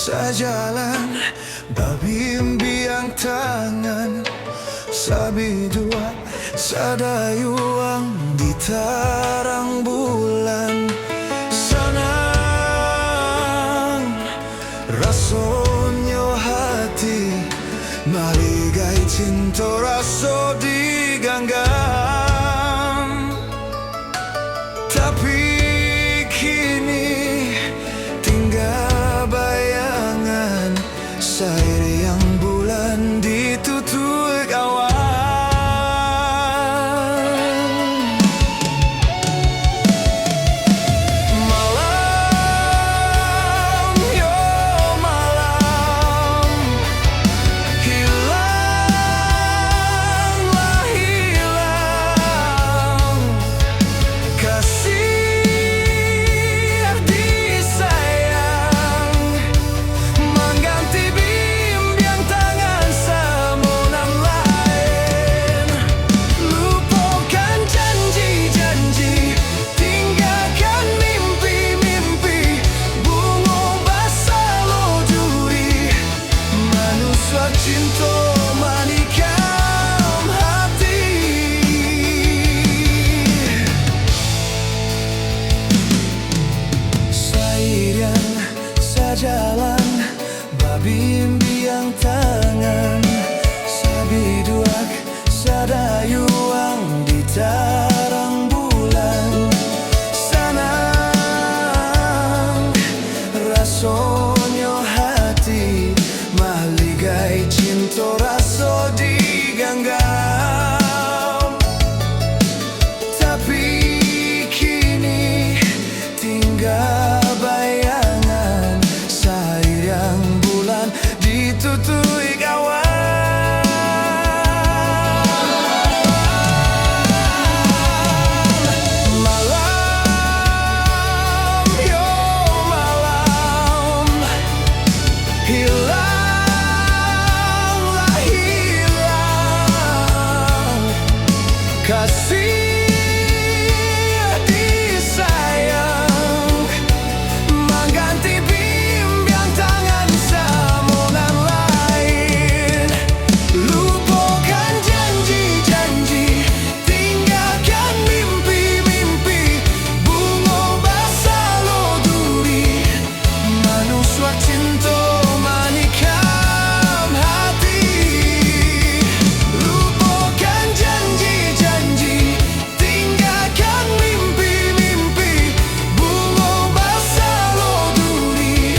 Sejalan babimbiang tangan, sabi dua sadayuang di tarang bulan. Sanang rasonyo hati, maligay cinta raso diganggam. Tapi kini tinggal bayangan, sayang bulan ditutup awan. Malam yo malam, hilanglah hilang kasih cinta manikam hati. Sayang sejalan babimbiang tangan, sabiduak sadayuang di tarang bulan. Sanang rasonyo hati, maligay cinta raso diganggam. Tapi kini tinggal bayangan, sayang bulan ditutui awan. Malam yo malam, hilanglah hilang kasih disayang, mengganti bimbang tangan samongan lain. Lupakan janji-janji, tinggalkan mimpi-mimpi, bunga basah lo duri, manusia cinta manikam hati. Lupakan janji-janji, tinggalkan mimpi-mimpi, bunga basah lo duri,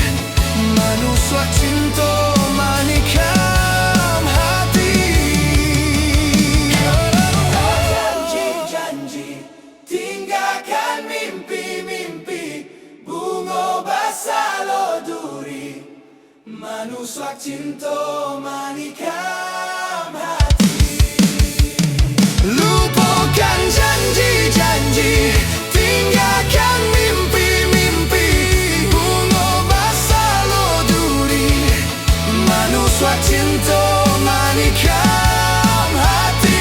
manusia cinta manikam hati. Janji-janji, tinggalkan mimpi-mimpi, bunga basah lo duri, manusia cinta manikam hati. Lupakan janji-janji, tinggalkan mimpi-mimpi, bunga basah lo duri, manusia cinta manikam hati.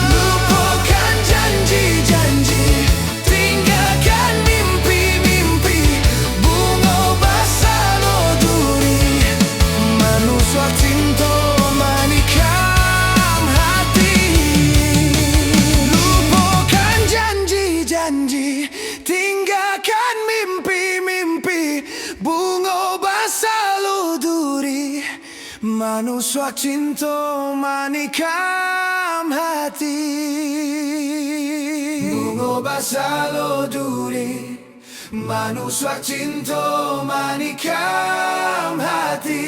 Lupakan janji-janji, tinggalkan mimpi-mimpi, bunga basah lo duri, manusia cinta manikam hati. Lupakan janji-janji, tinggalkan mimpi-mimpi, bunga basah lo duri, manusia cinta manikam hati. Bunga basah lo duri, manusia cinta manikam hati.